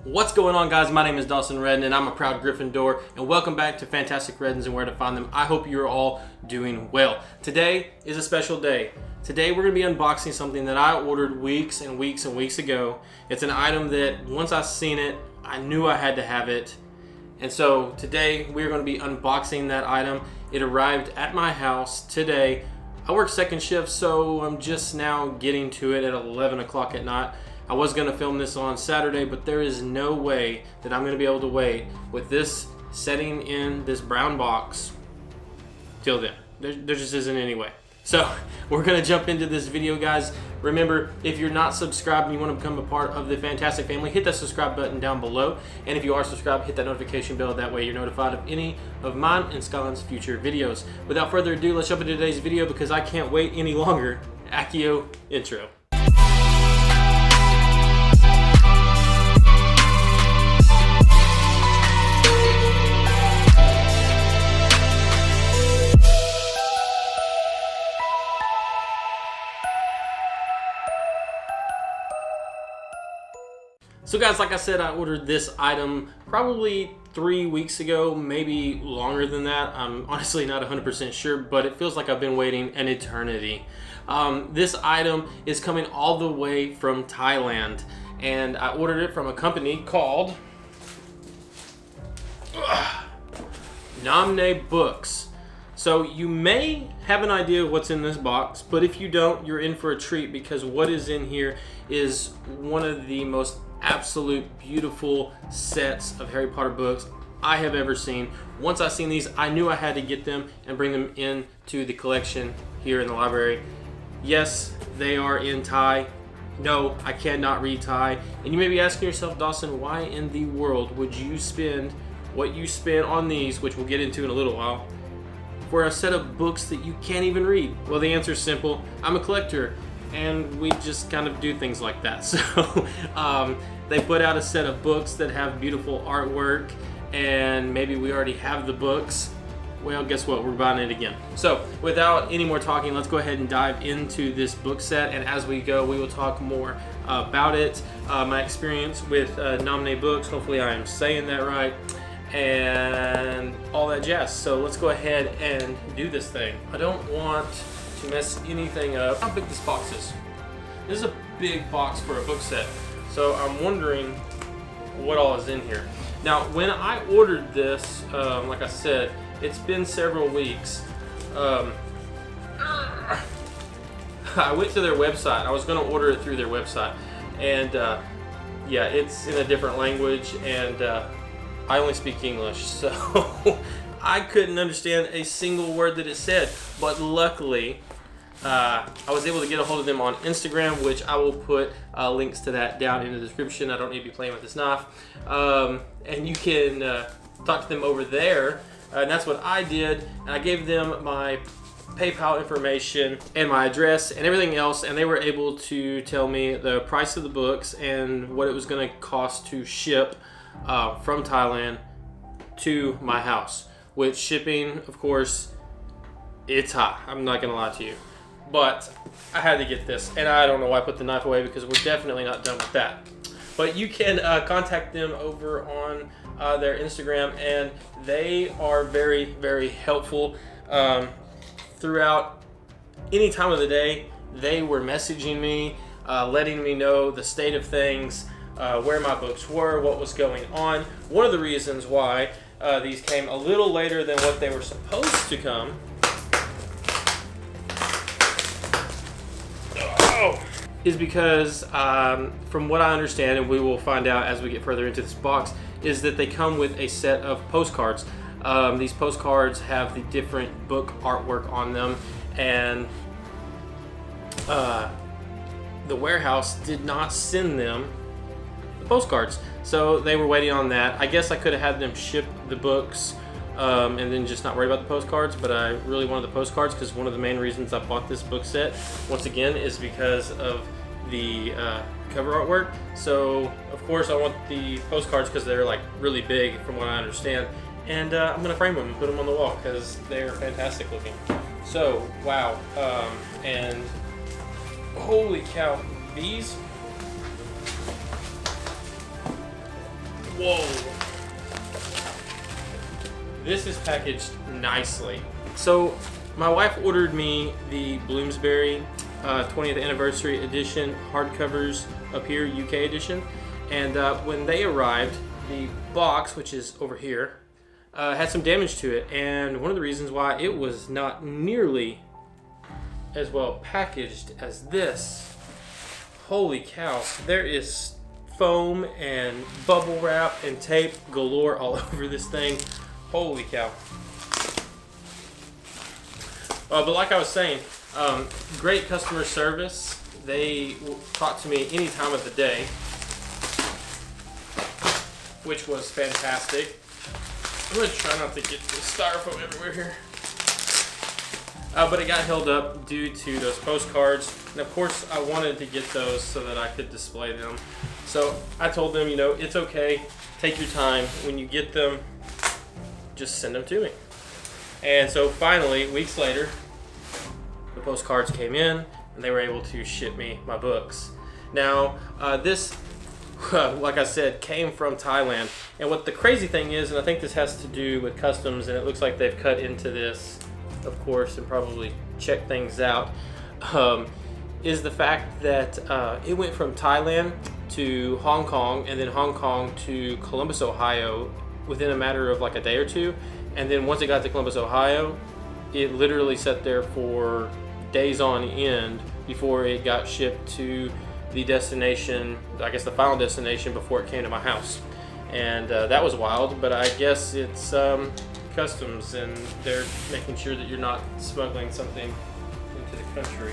What's going on, guys? My name is Dawson Redden and I'm a proud Gryffindor, and welcome back to Fantastic Reddens and Where to Find Them. I hope you're all doing well. Today is a special day. Today we're going to be unboxing something that I ordered weeks and weeks and weeks ago. It's an item that once I seen it, I knew I had to have it. And so today we're going to be unboxing that item. It arrived at my house today. I work second shift, so I'm just now getting to it at 11 o'clock at night. I was going to film this on Saturday, but there is no way that I'm going to be able to wait with this setting in this brown box till then. There just isn't any way. So we're going to jump into this video, guys. Remember, if you're not subscribed and you want to become a part of the Fantastic family, hit that subscribe button down below. And if you are subscribed, hit that notification bell. That way you're notified of any of mine and Skyline's future videos. Without further ado, let's jump into today's video because I can't wait any longer. Accio intro. So guys, like I said, I ordered this item probably 3 weeks ago, maybe longer than that. I'm honestly not 100% sure, but it feels like I've been waiting an eternity. This item is coming all the way from Thailand, and I ordered it from a company called Nanmeebooks. So you may have an idea of what's in this box, but if you don't, you're in for a treat because what is in here is one of the most absolute beautiful sets of Harry Potter books I have ever seen. Once I seen these, I knew I had to get them and bring them into the collection here in the library. Yes, they are in Thai. No, I cannot read Thai. And you may be asking yourself, Dawson, why in the world would you spend what you spend on these, which we'll get into in a little while, for a set of books that you can't even read? Well, the answer is simple. I'm a collector, and we just kind of do things like that. So they put out a set of books that have beautiful artwork, and maybe we already have the books. Well, guess what? We're buying it again. So without any more talking, let's go ahead and dive into this book set, and as we go, we will talk more about it, my experience with Nanmeebooks. Hopefully I am saying that right, and all that jazz. So let's go ahead and do this thing. I don't want to mess anything up. How big this box is. This is a big box for a book set, so I'm wondering what all is in here. Now, when I ordered this, like I said, it's been several weeks. I went to their website. I was going to order it through their website, and yeah, it's in a different language, and I only speak English, so I couldn't understand a single word that it said. But luckily, I was able to get a hold of them on Instagram, which I will put links to that down in the description. I don't need to be playing with this knife. And you can talk to them over there. And that's what I did. And I gave them my PayPal information and my address and everything else. And they were able to tell me the price of the books and what it was going to cost to ship from Thailand to my house. Which shipping, of course, it's high. I'm not going to lie to you. But I had to get this, and I don't know why I put the knife away because we're definitely not done with that. But you can contact them over on their Instagram, and they are very, very helpful throughout any time of the day. They were messaging me, letting me know the state of things, where my books were, what was going on. One of the reasons why these came a little later than what they were supposed to come is because from what I understand, and we will find out as we get further into this box, is that they come with a set of postcards. These postcards have the different book artwork on them, and the warehouse did not send them the postcards, so they were waiting on that. I guess I could have had them ship the books and then just not worry about the postcards, but I really wanted the postcards because one of the main reasons I bought this book set, once again, is because of the cover artwork. So of course I want the postcards because they're like really big from what I understand, and I'm gonna frame them and put them on the wall because they're fantastic looking. So wow, and holy cow, these Whoa. This is packaged nicely. So my wife ordered me the Bloomsbury 20th anniversary edition hardcovers up here, UK edition. And when they arrived, the box, which is over here, had some damage to it. And one of the reasons why it was not nearly as well packaged as this. Holy cow, there is foam and bubble wrap and tape galore all over this thing. Holy cow. But like I was saying, great customer service. They talk to me any time of the day, which was fantastic. I'm going to try not to get this styrofoam everywhere here. But it got held up due to those postcards. And of course, I wanted to get those so that I could display them. So I told them, you know, it's okay. Take your time. When you get them, just send them to me. And so finally, weeks later, the postcards came in and they were able to ship me my books. Now, this, like I said, came from Thailand. And what the crazy thing is, and I think this has to do with customs, and it looks like they've cut into this, of course, and probably checked things out, is the fact that it went from Thailand to Hong Kong, and then Hong Kong to Columbus, Ohio, within a matter of like a day or two. And then once it got to Columbus, Ohio, it literally sat there for days on end before it got shipped to the destination, I guess the final destination, before it came to my house. And that was wild, but I guess it's customs, and they're making sure that you're not smuggling something into the country.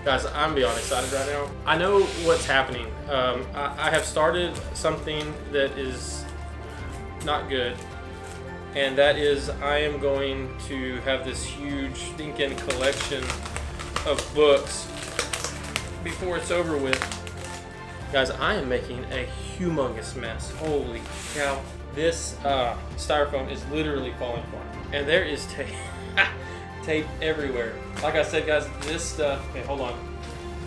Guys, I'm beyond excited right now. I know what's happening. I have started something that is not good, and that is I am going to have this huge stinking collection of books before it's over with. Guys, I am making a humongous mess. Holy cow. This styrofoam is literally falling apart. And there is tape, tape everywhere. Like I said, guys, this stuff, okay, hold on.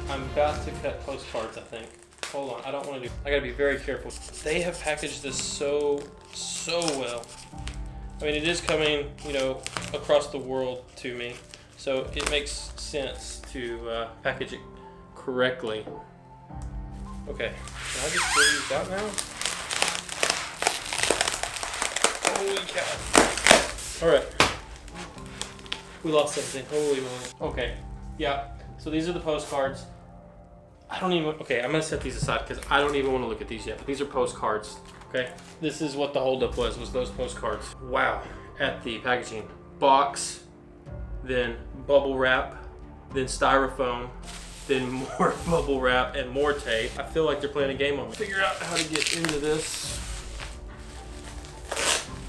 I'm about to cut postcards, I think. Hold on, I don't want to do, I gotta be very careful. They have packaged this so well. I mean, it is coming, you know, across the world to me. So it makes sense to package it correctly. Okay, can I just get these out now? Holy cow. Alright. We lost something. Holy moly. Okay, yeah. So these are the postcards. Okay, I'm gonna set these aside because I don't even want to look at these yet. But these are postcards, okay? This is what the holdup was those postcards. Wow, at the packaging. Box, then bubble wrap, then styrofoam, then more bubble wrap and more tape. I feel like they're playing a game on me. Figure out how to get into this.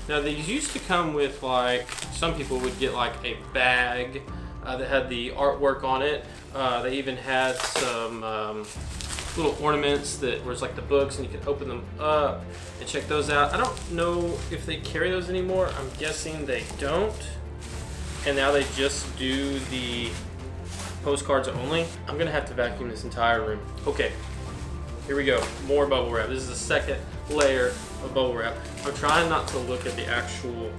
Now these used to come with, like, some people would get like a bag that had the artwork on it. They even had some little ornaments that was like the books, and you could open them up and check those out. I don't know if they carry those anymore. I'm guessing they don't. And now they just do the postcards only. I'm gonna have to vacuum this entire room. Okay, here we go. More bubble wrap. This is the second layer of bubble wrap. I'm trying not to look at the actual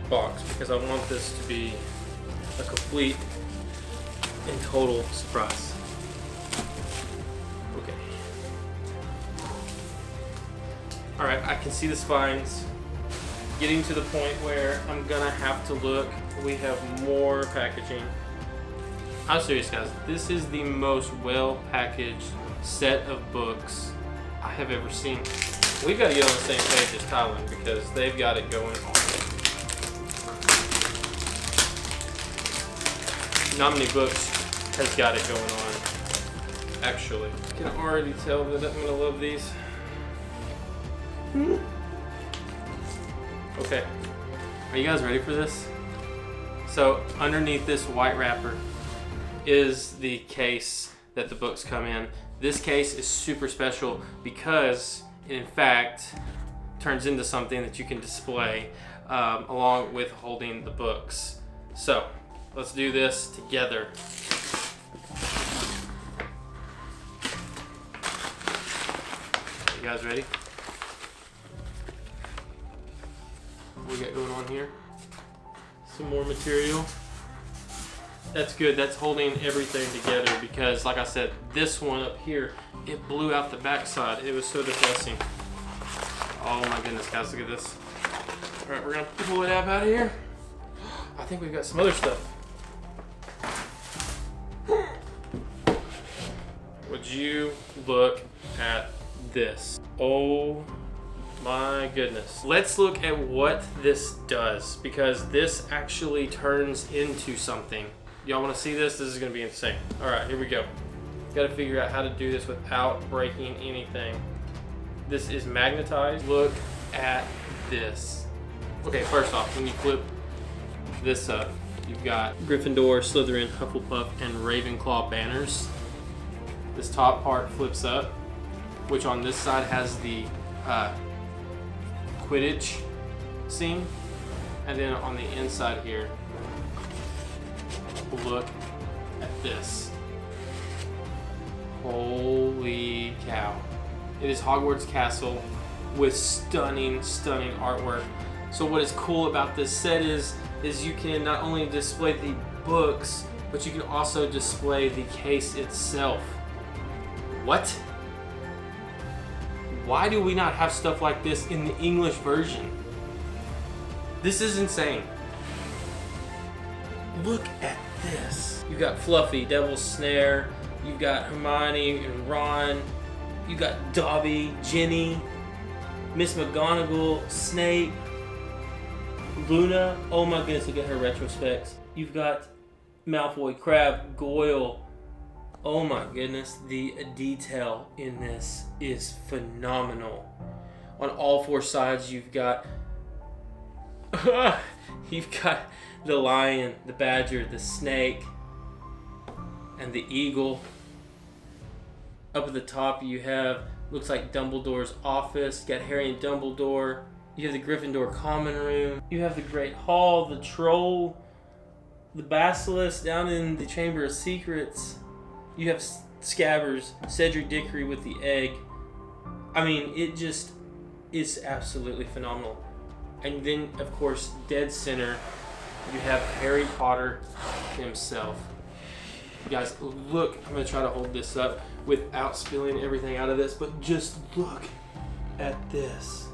box because I want this to be a complete and total surprise. Okay. All right, I can see the spines getting to the point where I'm gonna have to look. We have more packaging. I'm serious, guys. This is the most well-packaged set of books I have ever seen. We've got to get on the same page as Thailand because they've got it going on. Nanmeebooks has got it going on, actually. I can already tell that I'm going to love these. Okay, are you guys ready for this? So underneath this white wrapper is the case that the books come in. This case is super special because it in fact turns into something that you can display along with holding the books. So let's do this together. You guys ready? What we got going on here? Some more material. That's good. That's holding everything together because, like I said, this one up here, it blew out the backside. It was so depressing. Oh my goodness, guys, look at this. All right, we're gonna pull it out of here. I think we've got some other stuff. Would you look at this? Oh my goodness. Let's look at what this does because this actually turns into something. Y'all want to see this? This is going to be insane. All right, here we go. Got to figure out how to do this without breaking anything. This is magnetized. Look at this. Okay, first off, when you flip this up, you've got Gryffindor, Slytherin, Hufflepuff, and Ravenclaw banners. This top part flips up, which on this side has the Quidditch scene, and then on the inside here, look at this. Holy cow. It is Hogwarts Castle with stunning, stunning artwork. So what is cool about this set is you can not only display the books, but you can also display the case itself. What? Why do we not have stuff like this in the English version? This is insane. Look at this. You got Fluffy, Devil's Snare, you've got Hermione and Ron, you got Dobby, Ginny, Miss McGonagall, Snape, Luna. Oh my goodness, look at her retrospects. You've got Malfoy, Crabbe, Goyle. Oh my goodness, the detail in this is phenomenal. On all four sides, you've got the lion, the badger, the snake, and the eagle. Up at the top, you have, looks like Dumbledore's office. You got Harry and Dumbledore. You have the Gryffindor common room. You have the Great Hall, the troll, the basilisk down in the Chamber of Secrets. You have Scabbers, Cedric Diggory with the egg. I mean, it just is absolutely phenomenal. And then, of course, dead center, you have Harry Potter himself. You guys, look, I'm going to try to hold this up without spilling everything out of this, but just look at this.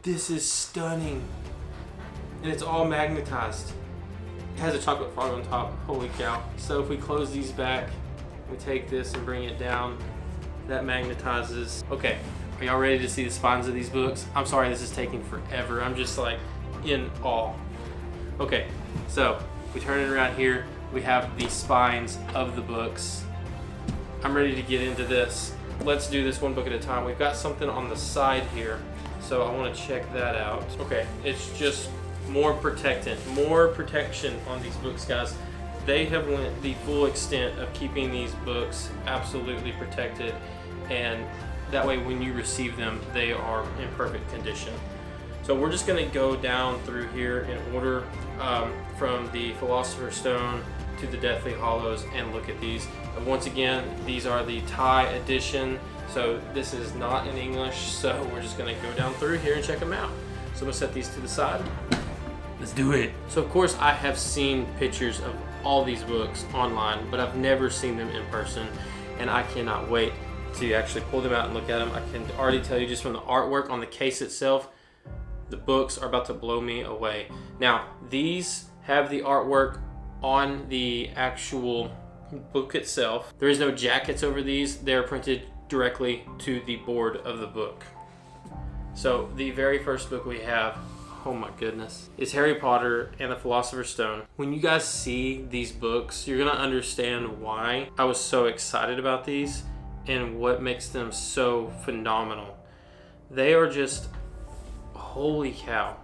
This is stunning. And it's all magnetized. It has a chocolate frog on top. Holy cow. So if we close these back, we take this and bring it down, that magnetizes. Okay, are y'all ready to see the spines of these books? I'm sorry this is taking forever. I'm just like in awe. Okay, so we turn it around here. We have the spines of the books. I'm ready to get into this. Let's do this one book at a time. We've got something on the side here, so I want to check that out. Okay, it's just more protection on these books, guys. They have went the full extent of keeping these books absolutely protected, and that way when you receive them, they are in perfect condition. So we're just going to go down through here in order from the Philosopher's Stone to the Deathly Hallows and look at these. And once again, these are the Thai edition, so this is not in English, so we're just going to go down through here and check them out. So I'm going to set these to the side. Let's do it. So of course I have seen pictures of all these books online, but I've never seen them in person, and I cannot wait to actually pull them out and look at them. I can already tell you just from the artwork on the case itself, the books are about to blow me away. Now, these have the artwork on the actual book itself. There is no jackets over these. They're printed directly to the board of the book. So the very first book we have, oh my goodness, is Harry Potter and the Philosopher's Stone. When you guys see these books, you're gonna understand why I was so excited about these and what makes them so phenomenal. They are just, holy cow.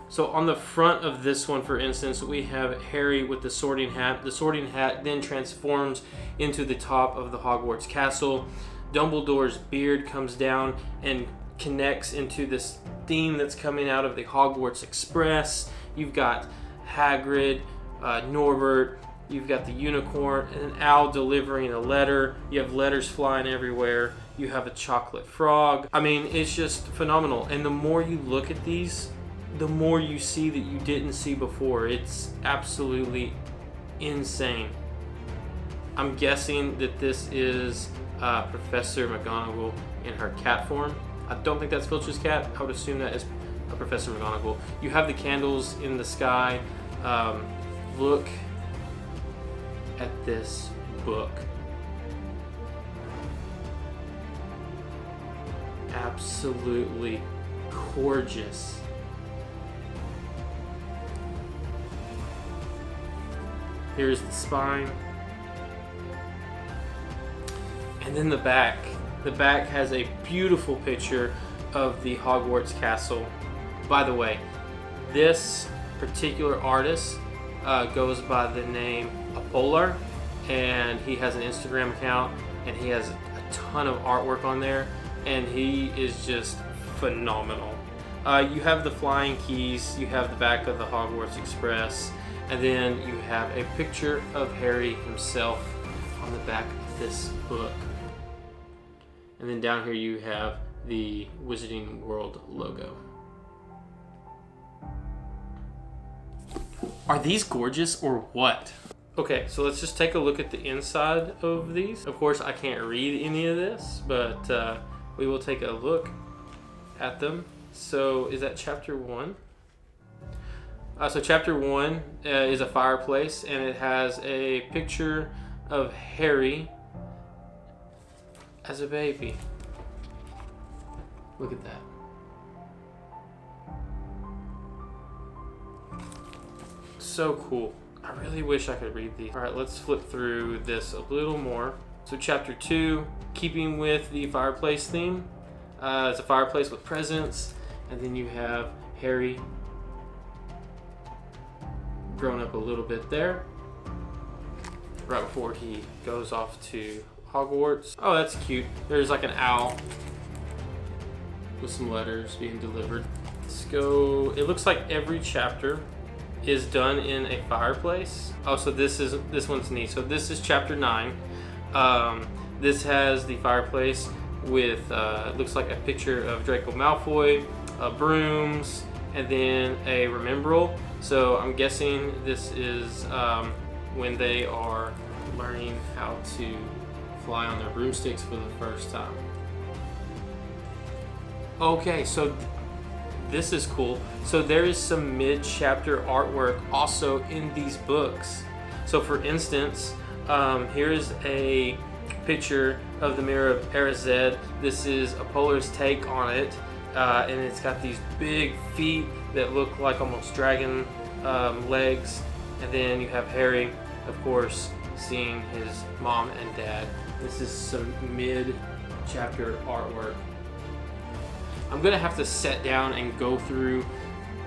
So on the front of this one, for instance, we have Harry with the sorting hat. The sorting hat then transforms into the top of the Hogwarts castle. Dumbledore's beard comes down and connects into this theme that's coming out of the Hogwarts Express. You've got Hagrid, Norbert, You've got the unicorn, an owl delivering a letter. You have letters flying everywhere. You have a chocolate frog. I mean, it's just phenomenal. And the more you look at these, the more you see that you didn't see before. It's absolutely insane. I'm guessing that this is Professor McGonagall in her cat form. I don't think that's Filch's cat. I would assume that is Professor McGonagall. You have the candles in the sky. Look at this book. Absolutely gorgeous. Here's the spine. And then the back. The back has a beautiful picture of the Hogwarts castle. By the way, this particular artist goes by the name Apolar, and he has an Instagram account, and he has a ton of artwork on there, and he is just phenomenal. You have the flying keys, you have the back of the Hogwarts Express, and then you have a picture of Harry himself on the back of this book. And then down here you have the Wizarding World logo. Are these gorgeous or what? Okay, so let's just take a look at the inside of these. Of course, I can't read any of this, but we will take a look at them. So is that chapter 1? So chapter 1 is a fireplace, and it has a picture of Harry as a baby. Look at that. So cool. I really wish I could read these. All right, let's flip through this a little more. So chapter 2, keeping with the fireplace theme, it's a fireplace with presents, and then you have Harry grown up a little bit there, right before he goes off to Hogwarts. Oh, that's cute. There's like an owl with some letters being delivered. Let's go. It looks like every chapter is done in a fireplace. Oh, so this one's neat. So this is chapter 9. This has the fireplace with looks like a picture of Draco Malfoy, brooms, and then a remembrall. So I'm guessing this is when they are learning how to fly on their broomsticks for the first time. Okay, so this is cool. So there is some mid-chapter artwork also in these books. So for instance, here's a picture of the Mirror of Erised. This is Apolar's take on it, and it's got these big feet that look like almost dragon legs. And then you have Harry, of course, seeing his mom and dad. This is some mid-chapter artwork. I'm gonna have to sit down and go through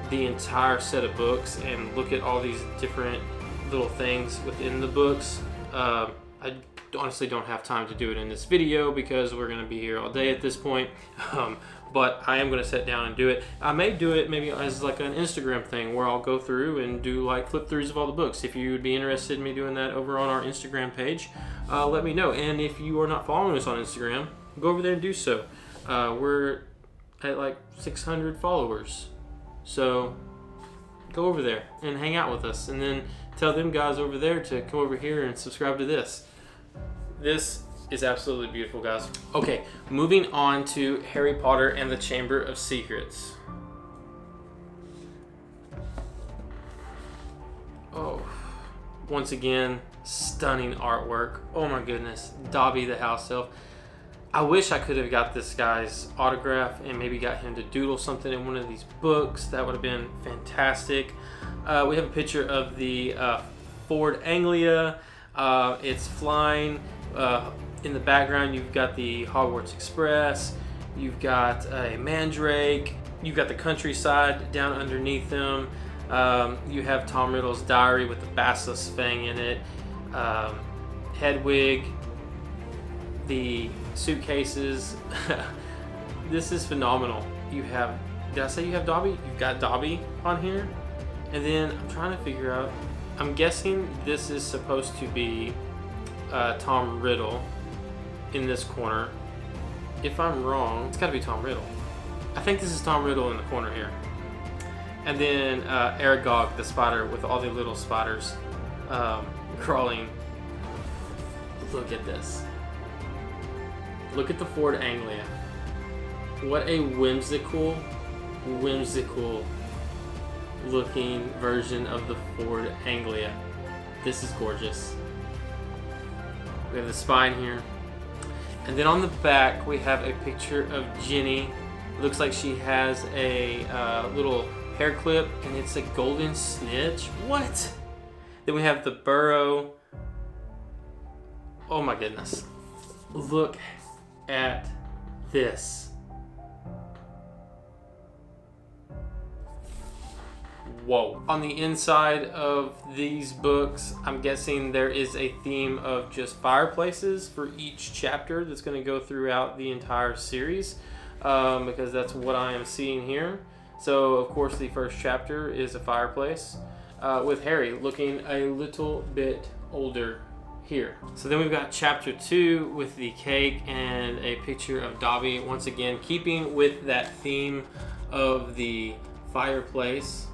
the entire set of books and look at all these different little things within the books. I honestly don't have time to do it in this video because we're gonna be here all day at this point. But I am gonna sit down and do it. I may do it maybe as like an Instagram thing where I'll go through and do like flip throughs of all the books. If you would be interested in me doing that over on our Instagram page, let me know. And if you are not following us on Instagram, go over there and do so. We're at like 600 followers. So go over there and hang out with us, and then tell them guys over there to come over here and subscribe to this. This is absolutely beautiful, guys. Okay, moving on to Harry Potter and the Chamber of Secrets. Oh, once again, stunning artwork. Oh my goodness, Dobby the house elf. I wish I could have got this guy's autograph and maybe got him to doodle something in one of these books. That would have been fantastic. We have a picture of the Ford Anglia. It's flying. In the background, you've got the Hogwarts Express. You've got a mandrake. You've got the countryside down underneath them. You have Tom Riddle's diary with the basilisk fang in it. Hedwig. The suitcases. This is phenomenal. You have, did I say you have Dobby? You've got Dobby on here. And then I'm trying to figure out, I'm guessing this is supposed to be Tom Riddle in this corner. If I'm wrong, it's got to be Tom Riddle. I think this is Tom Riddle in the corner here. And then Aragog, the spider, with all the little spiders crawling. Look at this. Look at the Ford Anglia. What a whimsical looking version of the Ford Anglia. This is gorgeous. We have the spine here. And then on the back, we have a picture of Jenny. Looks like she has a little hair clip, and it's a golden snitch. What? Then we have the burrow. Oh my goodness. Look at this. Whoa. On the inside of these books, I'm guessing there is a theme of just fireplaces for each chapter that's going to go throughout the entire series, because that's what I am seeing here. So, of course, the first chapter is a fireplace with Harry looking a little bit older here. So then we've got chapter 2 with the cake and a picture of Dobby, once again keeping with that theme of the fireplace.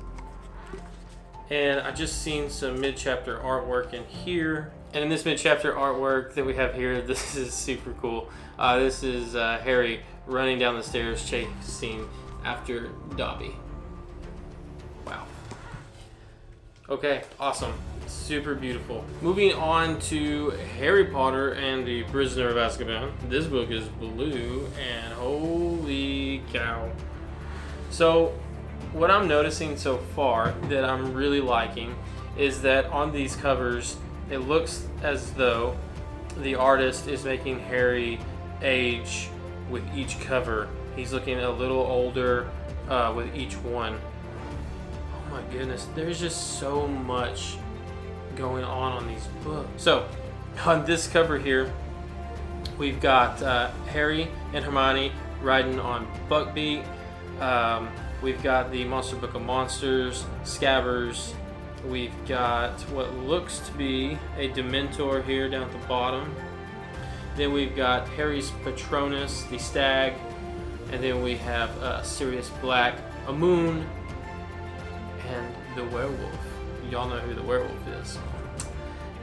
And I just seen some mid-chapter artwork in here. And in this mid-chapter artwork that we have here, this is super cool. This is Harry running down the stairs chasing after Dobby. Wow. Okay, awesome. Super beautiful. Moving on to Harry Potter and the Prisoner of Azkaban. This book is blue, and holy cow. So, what I'm noticing so far that I'm really liking is that on these covers, it looks as though the artist is making Harry age with each cover. He's looking a little older with each one. Oh my goodness, there's just so much going on these books. So, on this cover here, we've got Harry and Hermione riding on Buckbeak. We've got the Monster Book of Monsters, Scabbers. We've got what looks to be a Dementor here down at the bottom. Then we've got Harry's Patronus, the Stag. And then we have Sirius Black, a Moon, and the Werewolf. Y'all know who the Werewolf is.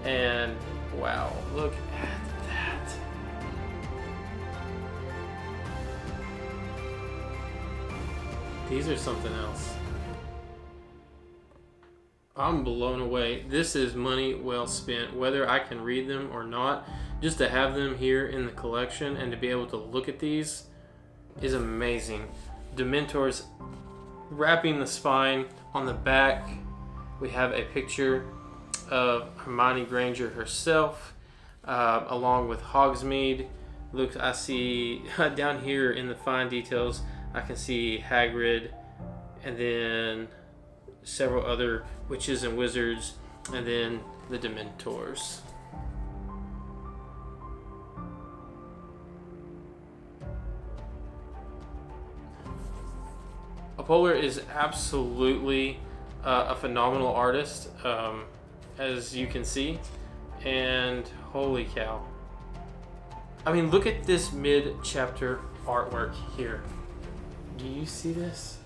And wow, look at that. These are something else. I'm blown away. This is money well spent, whether I can read them or not. Just to have them here in the collection and to be able to look at these is amazing. Dementors wrapping the spine. On the back, we have a picture of Hermione Granger herself, along with Hogsmeade. Look, I see down here in the fine details, I can see Hagrid, and then several other witches and wizards, and then the Dementors. Poehler is absolutely a phenomenal artist, as you can see, and holy cow. I mean, look at this mid-chapter artwork here. Do you see this?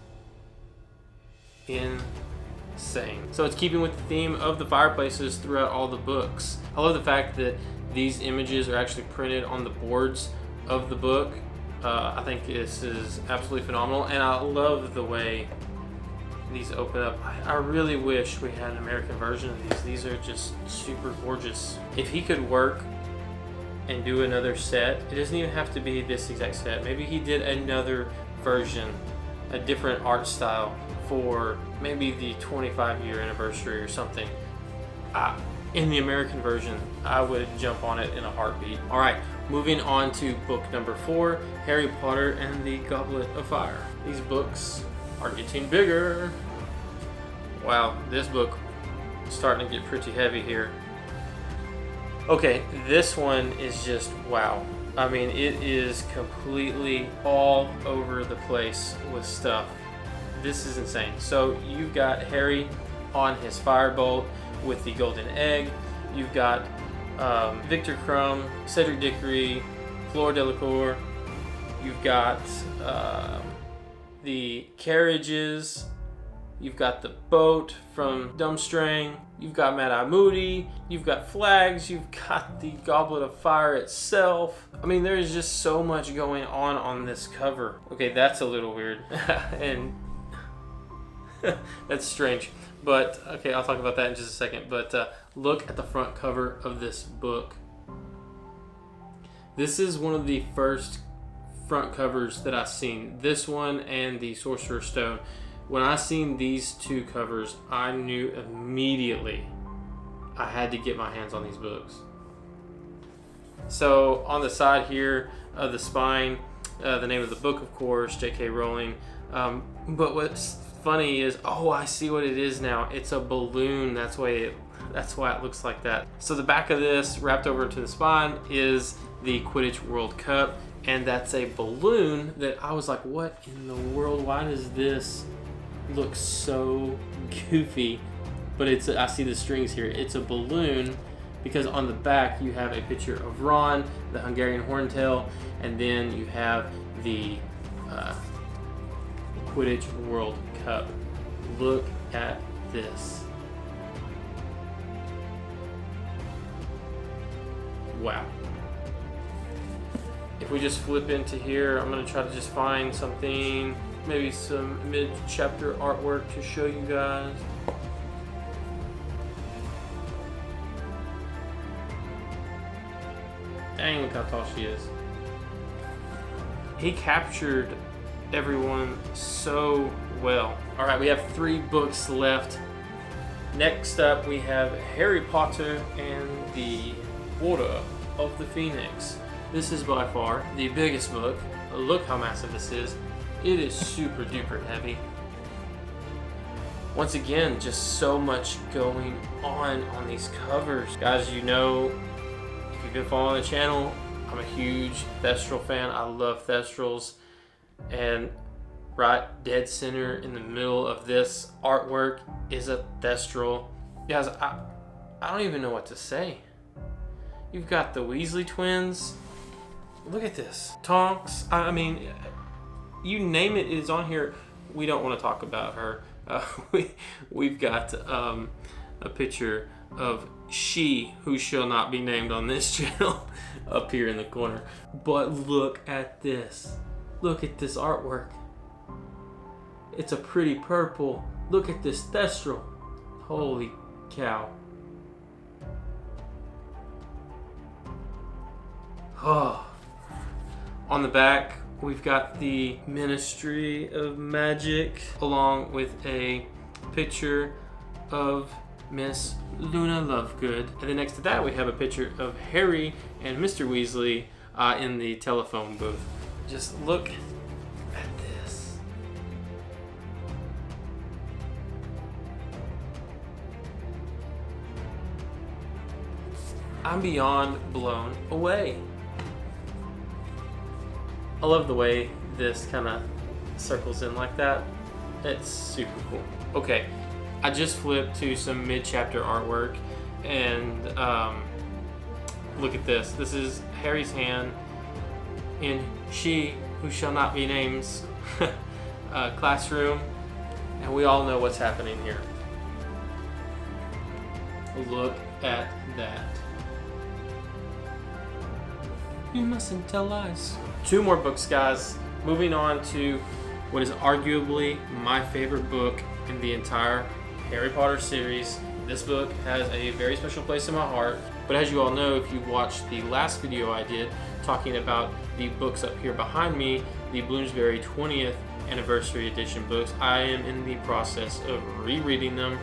Insane. So it's keeping with the theme of the fireplaces throughout all the books. I love the fact that these images are actually printed on the boards of the book. I think this is absolutely phenomenal, and I love the way these open up. I really wish we had an American version of these. These are just super gorgeous. If he could work and do another set, it doesn't even have to be this exact set. Maybe he did another version, a different art style for maybe the 25-year anniversary or something. In the American version, I would jump on it in a heartbeat. All right, moving on to book number 4, Harry Potter and the Goblet of Fire. These books are getting bigger. Wow, this book is starting to get pretty heavy here. Okay, this one is just wow. I mean, it is completely all over the place with stuff. This is insane. So you've got Harry on his firebolt with the golden egg. You've got Victor Crumb, Cedric Dickory, Fleur Delacour. You've got the carriages. You've got the boat from Dumbstrang. You've got Mad Eye Moody. You've got flags. You've got the Goblet of Fire itself. I mean, there is just so much going on this cover. Okay, that's a little weird. And that's strange. But, okay, I'll talk about that in just a second. But look at the front cover of this book. This is one of the first front covers that I've seen. This one and the Sorcerer's Stone. When I seen these two covers, I knew immediately I had to get my hands on these books. So on the side here of the spine, the name of the book, of course, J.K. Rowling. But what's funny is, oh, I see what it is now. It's a balloon. That's why it looks like that. So the back of this, wrapped over to the spine, is the Quidditch World Cup, and that's a balloon that I was like, what in the world? Why does this look so goofy? But I see the strings here. It's a balloon because on the back you have a picture of Ron, the Hungarian Horntail, and then you have the Quidditch World Cup. Look at this. Wow. If we just flip into here, I'm going to try to just find something, maybe some mid-chapter artwork to show you guys. Dang, look how tall she is. He captured everyone so well. Alright, we have 3 books left. Next up, we have Harry Potter and the Order of the Phoenix. This is by far the biggest book. Look how massive this is. It is super duper heavy. Once again, just so much going on these covers. Guys, you know, if you've been following the channel, I'm a huge Thestral fan. I love Thestrals. And right dead center in the middle of this artwork is a Thestral. Guys, I don't even know what to say. You've got the Weasley twins. Look at this. Tonks. I mean, you name it is on here. We don't want to talk about her. We've got a picture of she who shall not be named on this channel up here in the corner. But look at this. Look at this artwork. It's a pretty purple. Look at this Thestral. Holy cow. Oh. On the back, we've got the Ministry of Magic, along with a picture of Miss Luna Lovegood. And then next to that, we have a picture of Harry and Mr. Weasley in the telephone booth. Just look at this. I'm beyond blown away. I love the way this kind of circles in like that. It's super cool. Okay, I just flipped to some mid-chapter artwork, and look at this. This is Harry's hand in She Who Shall Not Be Named's classroom, and we all know what's happening here. Look at that. You mustn't tell lies. 2 more books, guys. Moving on to what is arguably my favorite book in the entire Harry Potter series. This book has a very special place in my heart. But as you all know, if you watched the last video I did talking about the books up here behind me, the Bloomsbury 20th Anniversary Edition books, I am in the process of rereading them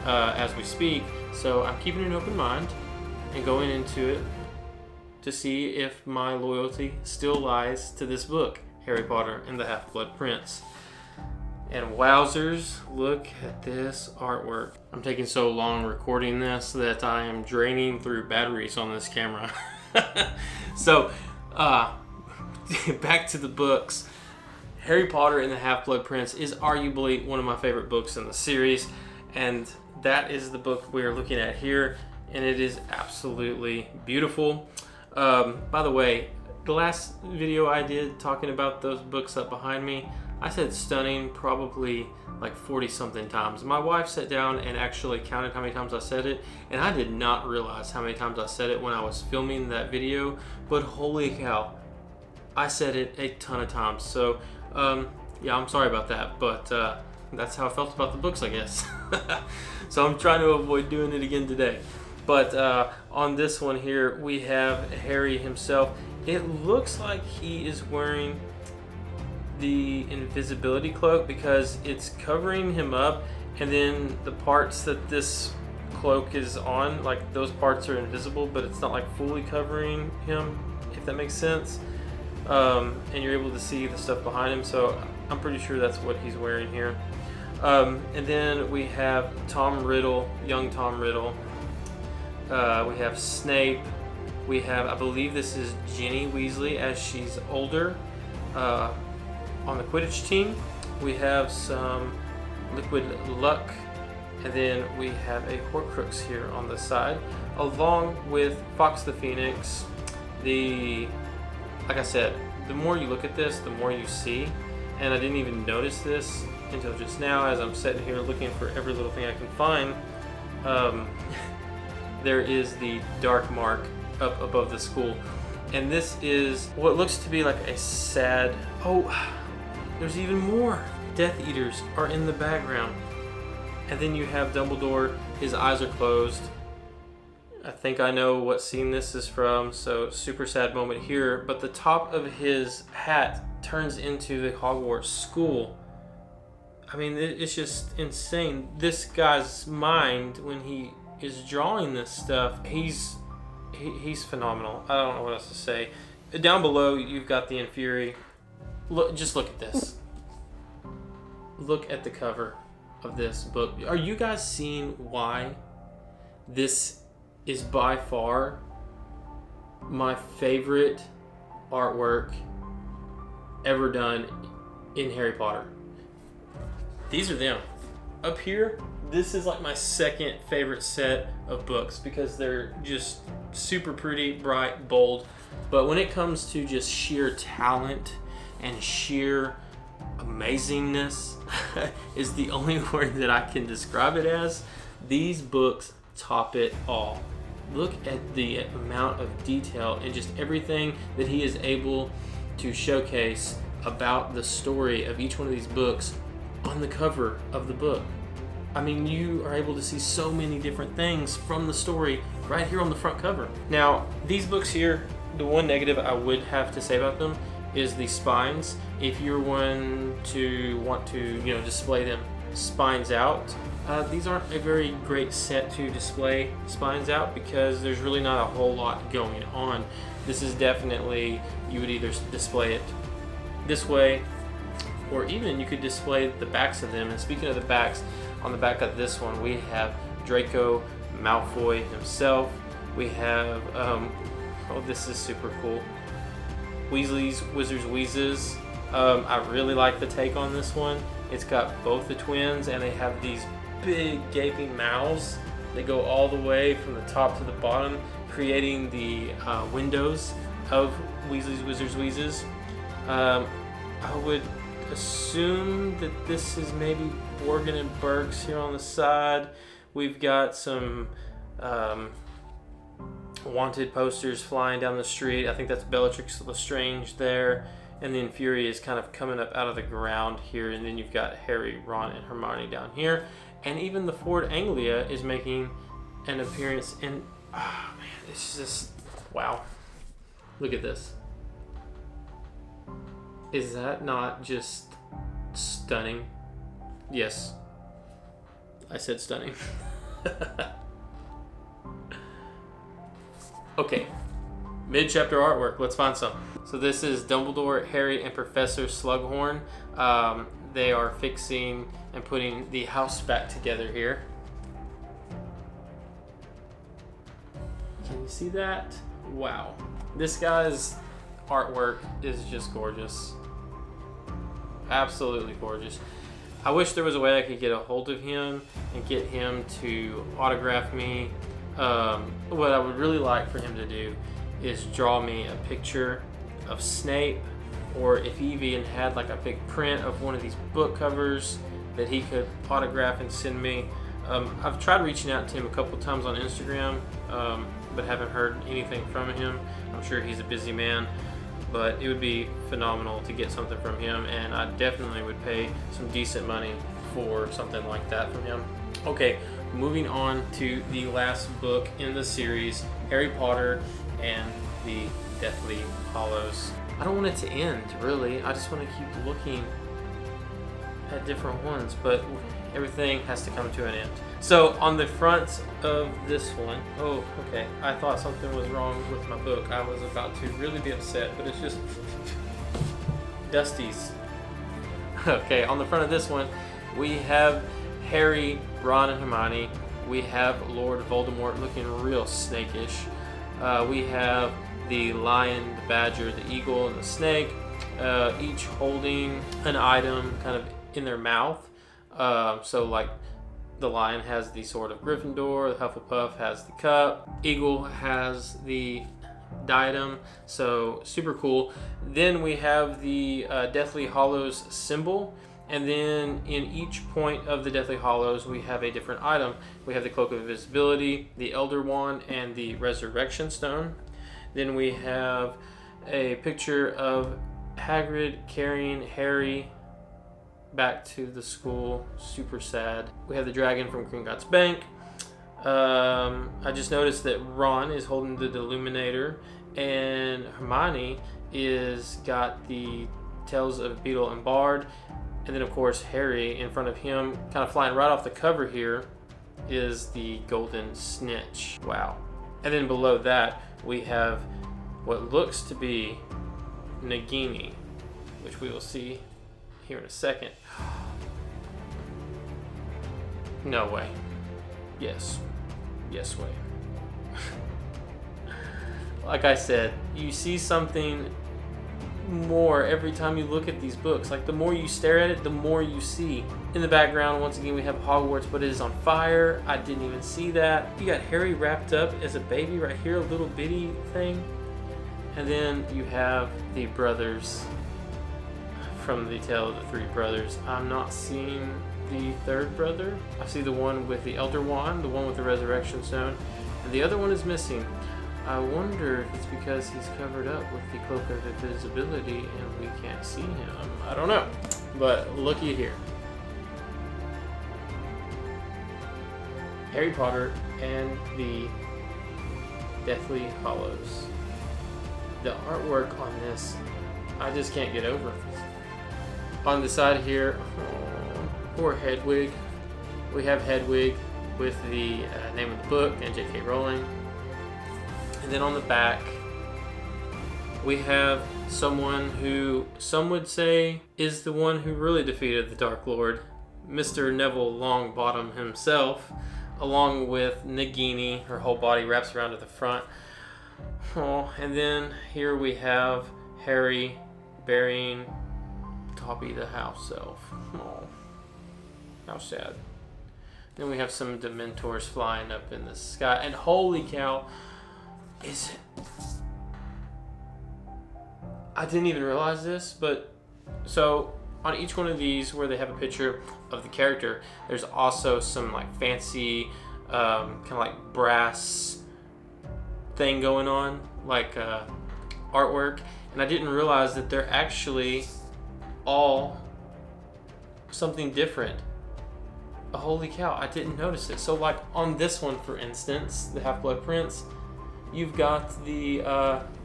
as we speak. So I'm keeping an open mind and going into it to see if my loyalty still lies to this book, Harry Potter and the Half-Blood Prince. And wowzers, look at this artwork. I'm taking so long recording this that I am draining through batteries on this camera. So, back to the books. Harry Potter and the Half-Blood Prince is arguably one of my favorite books in the series, and that is the book we're looking at here, and it is absolutely beautiful. By the way, the last video I did talking about those books up behind me, I said stunning probably like 40 something times. My wife sat down and actually counted how many times I said it, and I did not realize how many times I said it when I was filming that video, but holy cow, I said it a ton of times. So yeah, I'm sorry about that, but that's how I felt about the books, I guess. So I'm trying to avoid doing it again today. But on this one here, we have Harry himself. It looks like he is wearing the invisibility cloak because it's covering him up, and then the parts that this cloak is on, like those parts are invisible, but it's not like fully covering him, if that makes sense. And you're able to see the stuff behind him, so I'm pretty sure that's what he's wearing here. And then we have Tom Riddle, young Tom Riddle. We have Snape. We have, I believe this is Ginny Weasley as she's older on the Quidditch team. We have some Liquid Luck, and then we have a Horcrux here on the side, along with Fox the Phoenix. Like I said, the more you look at this, the more you see, and I didn't even notice this until just now as I'm sitting here looking for every little thing I can find. There is the dark mark up above the school, and this is what looks to be like a sad, oh, there's even more. Death Eaters are in the background, and then you have Dumbledore, his eyes are closed. I think I know what scene this is from, so super sad moment here, but the top of his hat turns into the Hogwarts school. I mean, it's just insane. This guy's mind, when he is drawing this stuff, he's phenomenal. I don't know what else to say. Down below, you've got the Inferi. Just look at this. Look at the cover of this book. Are you guys seeing why this is by far my favorite artwork ever done in Harry Potter? These are them. Up here, this is like my second favorite set of books because they're just super pretty, bright, bold. But when it comes to just sheer talent and sheer amazingness is the only word that I can describe it as, these books top it all. Look at the amount of detail and just everything that he is able to showcase about the story of each one of these books on the cover of the book. I mean, you are able to see so many different things from the story right here on the front cover. Now, these books here, the one negative I would have to say about them is the spines. If you're one to want to, display them spines out, these aren't a very great set to display spines out because there's really not a whole lot going on. This is definitely, you would either display it this way, or even you could display the backs of them. And speaking of the backs, on the back of this one, we have Draco Malfoy himself. We have, oh, this is super cool. Weasley's Wizards Wheezes. I really like the take on this one. It's got both the twins, and they have these big gaping mouths. They go all the way from the top to the bottom, creating the windows of Weasley's Wizards Wheezes. I would assume that this is maybe Borgin and Burks here on the side. We've got some wanted posters flying down the street. I think that's Bellatrix Lestrange there. And the Inferi is kind of coming up out of the ground here. And then you've got Harry, Ron, and Hermione down here. And even the Ford Anglia is making an appearance. And, oh man, it's just, wow. Look at this. Is that not just stunning? Yes. I said stunning. Okay. Mid-chapter artwork. Let's find some. So this is Dumbledore, Harry, and Professor Slughorn. They are fixing and putting the house back together here. Can you see that? Wow. This guy's artwork is just gorgeous. Absolutely gorgeous. I wish there was a way I could get a hold of him and get him to autograph me. What I would really like for him to do is draw me a picture of Snape, or if he even had like a big print of one of these book covers that he could autograph and send me. I've tried reaching out to him a couple times on Instagram, but haven't heard anything from him. I'm sure he's a busy man, but it would be phenomenal to get something from him, and I definitely would pay some decent money for something like that from him. Okay, moving on to the last book in the series, Harry Potter and the Deathly Hallows. I don't want it to end, really. I just want to keep looking at different ones, but everything has to come to an end. So on the front of this one, oh, okay, I thought something was wrong with my book. I was about to really be upset, but it's just Dusty's. Okay, on the front of this one, we have Harry, Ron, and Hermione. We have Lord Voldemort looking real snakish. We have the lion, the badger, the eagle, and the snake, each holding an item kind of in their mouth. So like the lion has the sword of Gryffindor, the Hufflepuff has the cup, eagle has the diadem, so super cool. Then we have the Deathly Hallows symbol, and then in each point of the Deathly Hallows we have a different item. We have the Cloak of Invisibility, the Elder Wand, and the Resurrection Stone. Then we have a picture of Hagrid carrying Harry back to the school. Super sad. We have the dragon from Gringotts Bank. I just noticed that Ron is holding the Deluminator, and Hermione is got the Tales of Beetle and Bard. And then of course Harry, in front of him, kind of flying right off the cover here, is the Golden Snitch. Wow. And then below that we have what looks to be Nagini, which we will see here in a second. No way. Yes. Yes way. Like I said, you see something more every time you look at these books. Like the more you stare at it, the more you see. In the background, once again, we have Hogwarts, but it is on fire. I didn't even see that. You got Harry wrapped up as a baby right here, a little bitty thing. And then you have the brothers from the Tale of the Three Brothers. I'm not seeing the third brother. I see the one with the Elder Wand, the one with the Resurrection Stone, and the other one is missing. I wonder if it's because he's covered up with the Cloak of Invisibility and we can't see him. I don't know. But looky here. Harry Potter and the Deathly Hallows. The artwork on this, I just can't get over. On the side here, oh, poor Hedwig. We have Hedwig with the name of the book and J.K. Rowling. And then on the back, we have someone who some would say is the one who really defeated the Dark Lord, Mr. Neville Longbottom himself, along with Nagini. Her whole body wraps around to the front. Oh, and then here we have Harry burying Dobby the house elf. Oh, how sad. Then we have some Dementors flying up in the sky, and holy cow, is it? I didn't even realize this, but so on each one of these where they have a picture of the character, there's also some like fancy kind of like brass thing going on, like artwork, and I didn't realize that they're actually all something different. Holy cow, I didn't notice it. So like on this one, for instance, the Half-Blood Prince, you've got the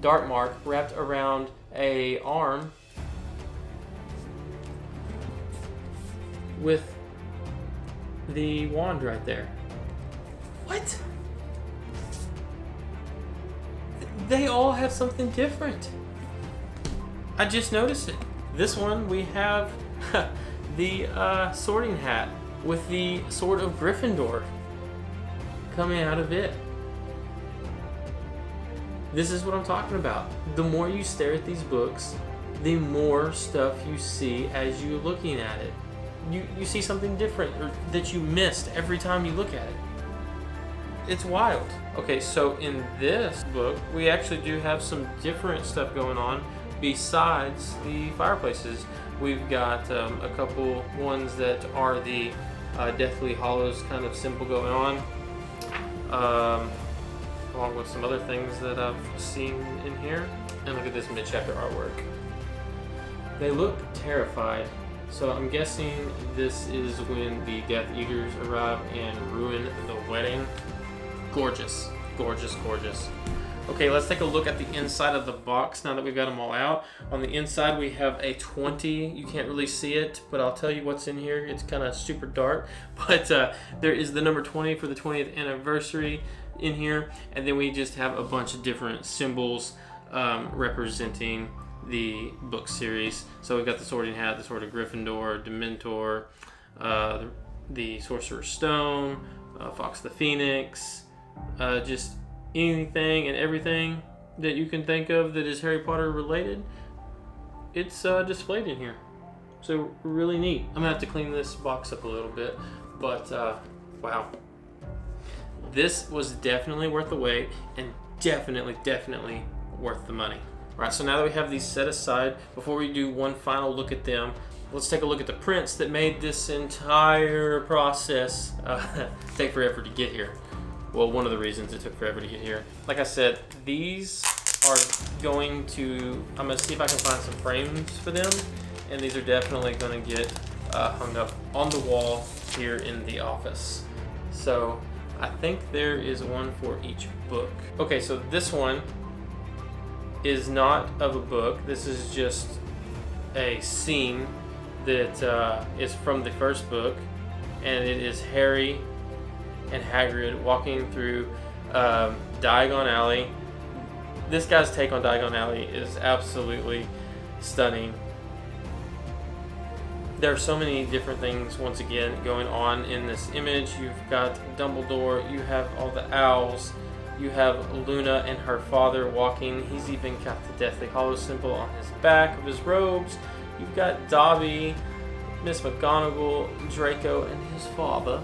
dart mark wrapped around a arm with the wand right there. What? They all have something different. I just noticed it. This one, we have the sorting hat with the sword of Gryffindor coming out of it. This is what I'm talking about. The more you stare at these books, the more stuff you see as you're looking at it. you see something different or that you missed every time you look at it. It's wild. Okay, so in this book, we actually do have some different stuff going on besides the fireplaces. We've got a couple ones that are the Deathly Hallows kind of symbol going on, along with some other things that I've seen in here. And look at this mid-chapter artwork. They look terrified, so I'm guessing this is when the Death Eaters arrive and ruin the wedding. Gorgeous, gorgeous, gorgeous. Okay, let's take a look at the inside of the box now that we've got them all out. On the inside, we have a 20. You can't really see it, but I'll tell you what's in here. It's kind of super dark, but there is the number 20 for the 20th anniversary in here, and then we just have a bunch of different symbols representing the book series. So we've got the Sorting Hat, the Sword of Gryffindor, Dementor, the Sorcerer's Stone, Fox the Phoenix, just anything and everything that you can think of that is Harry Potter related. It's displayed in here. So really neat. I'm gonna have to clean this box up a little bit, but wow. This was definitely worth the wait and definitely worth the money. All right, so now that we have these set aside, before we do one final look at them, let's take a look at the prints that made this entire process take forever to get here. Well, one of the reasons it took forever to get here. Like I said, these are going to, I'm gonna see if I can find some frames for them, and these are definitely gonna get hung up on the wall here in the office. So I think there is one for each book. Okay, so this one is not of a book. This is just a scene that is from the first book, and it is Harry and Hagrid walking through Diagon Alley. This guy's take on Diagon Alley is absolutely stunning. There are so many different things, once again, going on in this image. You've got Dumbledore, you have all the owls, you have Luna and her father walking. He's even got the Deathly Hallows symbol on his back of his robes. You've got Dobby, Miss McGonagall, Draco, and his father.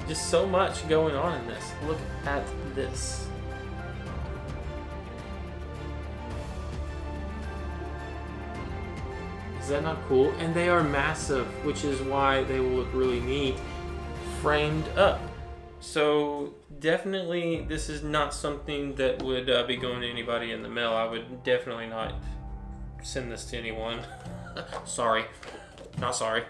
Just so much going on in this. Look at this. Is that not cool? And they are massive, which is why they will look really neat framed up. So definitely this is not something that would be going to anybody in the mail. I would definitely not send this to anyone. Sorry. Not sorry.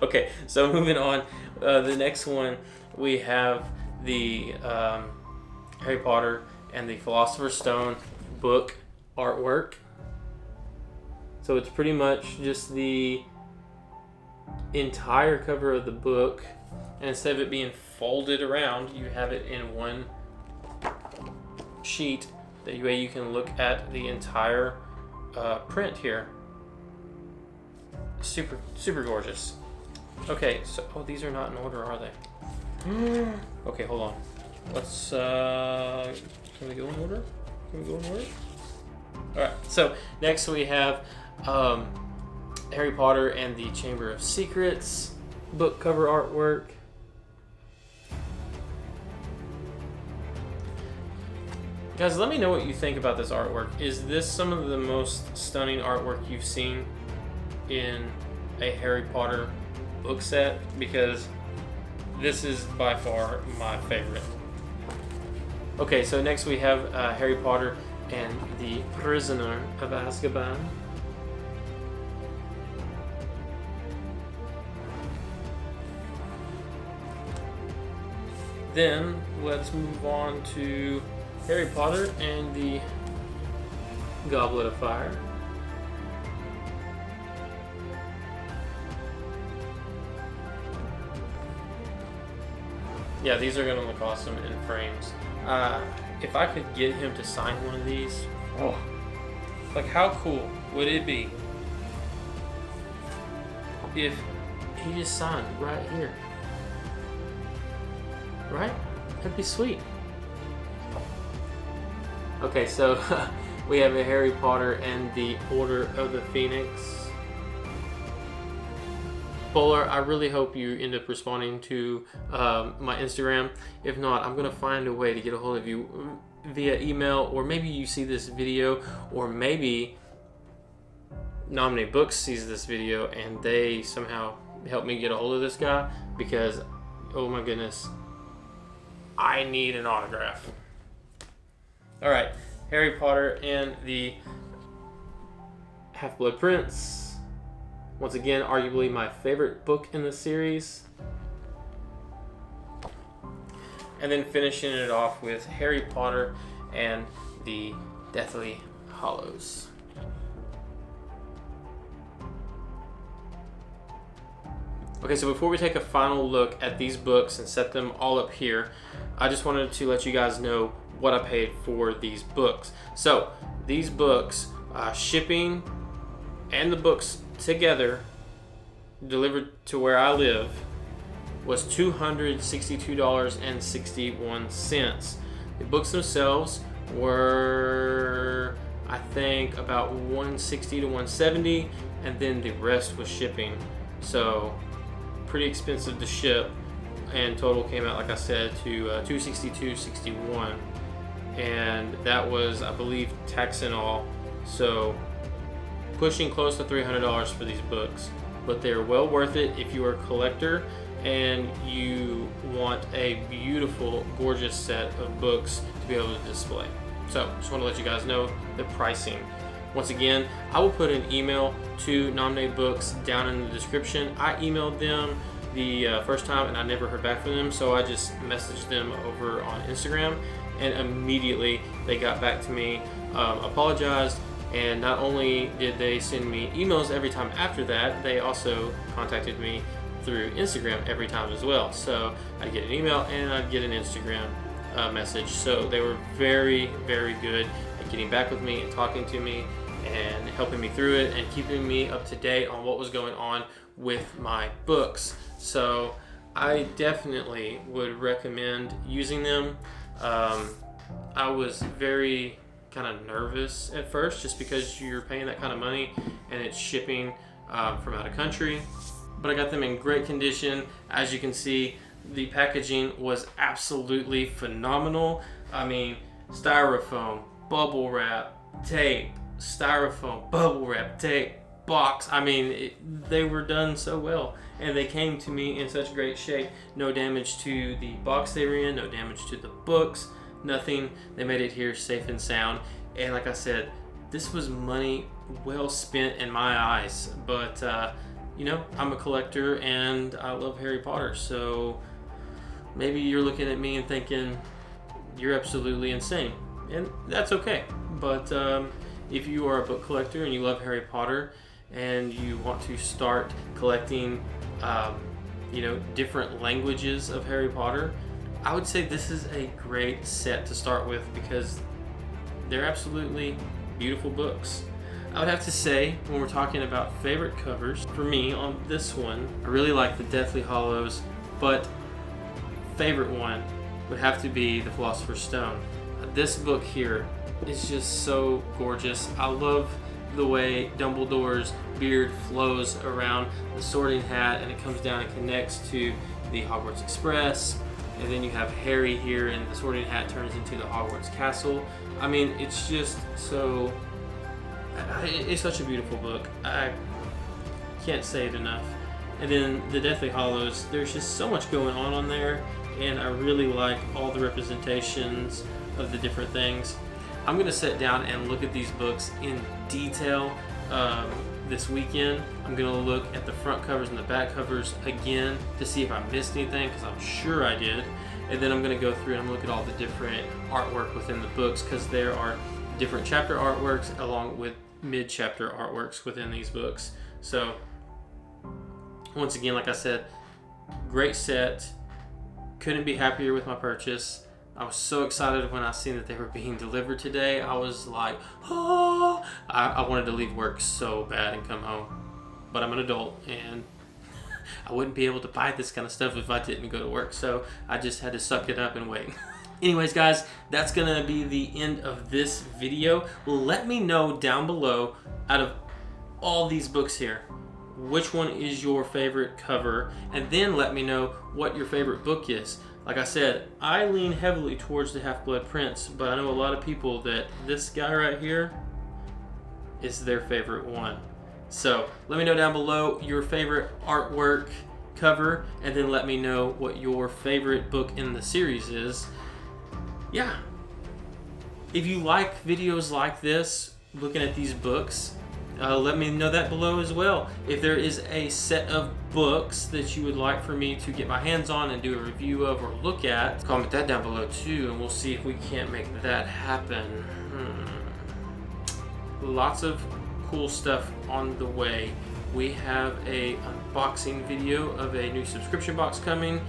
Okay, so moving on. The next one, we have the Harry Potter and the Philosopher's Stone book artwork. So it's pretty much just the entire cover of the book, and instead of it being folded around, you have it in one sheet. That way you can look at the entire print here. Super, super gorgeous. Okay, so these are not in order, are they? Okay, hold on. Let's can we go in order? Can we go in order? All right. So next we have Harry Potter and the Chamber of Secrets book cover artwork. Guys, let me know what you think about this artwork. Is this some of the most stunning artwork you've seen in a Harry Potter book set? Because this is by far my favorite. Okay, so next we have Harry Potter and the Prisoner of Azkaban. Then let's move on to Harry Potter and the Goblet of Fire. Yeah, these are going to look awesome in frames. If I could get him to sign one of these, oh, like how cool would it be if he just signed right here? Right? That'd be sweet. Okay, so we have a Harry Potter and the Order of the Phoenix Spoiler, I really hope you end up responding to my Instagram. If not, I'm going to find a way to get a hold of you via email, or maybe you see this video, or maybe Nanmeebooks sees this video and they somehow help me get a hold of this guy, because, oh my goodness, I need an autograph. All right, Harry Potter and the Half-Blood Prince. Once again, arguably my favorite book in the series. And then finishing it off with Harry Potter and the Deathly Hallows. Okay, so before we take a final look at these books and set them all up here, I just wanted to let you guys know what I paid for these books. So these books, shipping and the books together, delivered to where I live, was $262.61. The books themselves were, I think, about $160 to $170, and then the rest was shipping. So pretty expensive to ship, and total came out, like I said, to $262.61, and that was, I believe, tax and all, so pushing close to $300 for these books. But they're well worth it if you are a collector and you want a beautiful, gorgeous set of books to be able to display. So just want to let you guys know the pricing. Once again, I will put an email to Nanmeebooks down in the description. I emailed them the first time and I never heard back from them, so I just messaged them over on Instagram, and immediately they got back to me, apologized, and not only did they send me emails every time after that, they also contacted me through Instagram every time as well. So I'd get an email and I'd get an Instagram message. So they were very, very good at getting back with me and talking to me and helping me through it and keeping me up to date on what was going on with my books. So I definitely would recommend using them. I was very kind of nervous at first, just because you're paying that kind of money and it's shipping from out of country, but I got them in great condition. As you can see, the packaging was absolutely phenomenal. I mean, styrofoam, bubble wrap, tape, styrofoam, bubble wrap, tape, box. I mean, they were done so well, and they came to me in such great shape. No damage to the box they were in, no damage to the books, nothing. They made it here safe and sound, and like I said, this was money well spent in my eyes. But you know, I'm a collector and I love Harry Potter, so maybe you're looking at me and thinking you're absolutely insane, and that's okay. But if you are a book collector and you love Harry Potter and you want to start collecting you know, different languages of Harry Potter, I would say this is a great set to start with, because they're absolutely beautiful books. I would have to say, when we're talking about favorite covers, for me on this one, I really like the Deathly Hallows, but favorite one would have to be the Philosopher's Stone. This book here is just so gorgeous. I love the way Dumbledore's beard flows around the Sorting Hat and it comes down and connects to the Hogwarts Express. And then you have Harry here, and the Sorting Hat turns into the Hogwarts Castle. I mean, it's just so... it's such a beautiful book. I can't say it enough. And then the Deathly Hallows, there's just so much going on there, and I really like all the representations of the different things. I'm going to sit down and look at these books in detail this weekend. I'm going to look at the front covers and the back covers again to see if I missed anything, because I'm sure I did. And then I'm going to go through and look at all the different artwork within the books, because there are different chapter artworks along with mid-chapter artworks within these books. So once again, like I said, great set. Couldn't be happier with my purchase. I was so excited when I seen that they were being delivered today. I was like, oh! I wanted to leave work so bad and come home. But I'm an adult, and I wouldn't be able to buy this kind of stuff if I didn't go to work. So I just had to suck it up and wait. Anyways, guys, that's going to be the end of this video. Let me know down below, out of all these books here, which one is your favorite cover, and then let me know what your favorite book is. Like I said, I lean heavily towards the Half-Blood Prince, but I know a lot of people that this guy right here is their favorite one. So let me know down below your favorite artwork cover, and then let me know what your favorite book in the series is. Yeah. If you like videos like this, looking at these books, let me know that below as well. If there is a set of books that you would like for me to get my hands on and do a review of or look at, comment that down below too, and we'll see if we can't make that happen. Lots of cool stuff on the way. We have a unboxing video of a new subscription box coming.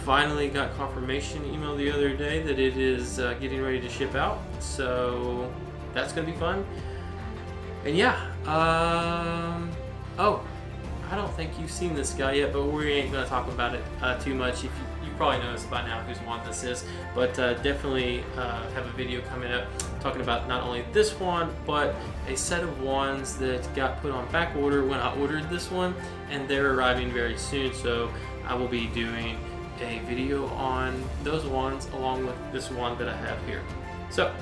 Finally got confirmation email the other day that it is getting ready to ship out, so that's gonna be fun. And yeah, oh, I don't think you've seen this guy yet, but we ain't gonna talk about it too much. If you probably noticed by now whose wand this is, but definitely have a video coming up talking about not only this one, but a set of wands that got put on back order when I ordered this one, and they're arriving very soon. So I will be doing a video on those wands along with this wand that I have here. So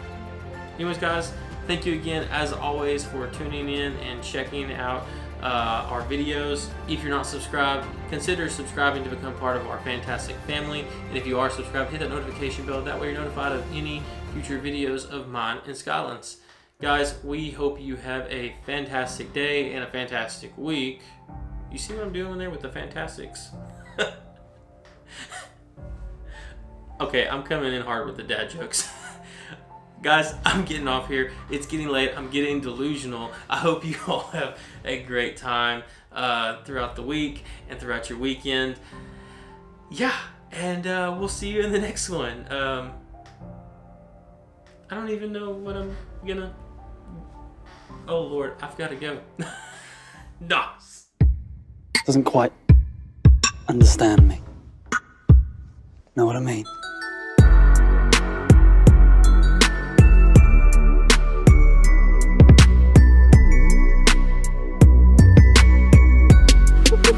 anyways guys, thank you again as always for tuning in and checking out our videos. If you're not subscribed, consider subscribing to become part of our fantastic family, and if you are subscribed, hit that notification bell. That way you're notified of any future videos of mine and Skyland's. Guys, we hope you have a fantastic day and a fantastic week. You see what I'm doing there with the fantastics? Okay, I'm coming in hard with the dad jokes. Guys, I'm getting off here. It's getting late. I'm getting delusional. I hope you all have a great time throughout the week and throughout your weekend. Yeah, and we'll see you in the next one. I don't even know what I'm gonna... Oh Lord, I've got to go. Nos. Doesn't quite understand me. Know what I mean?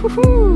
Woohoo!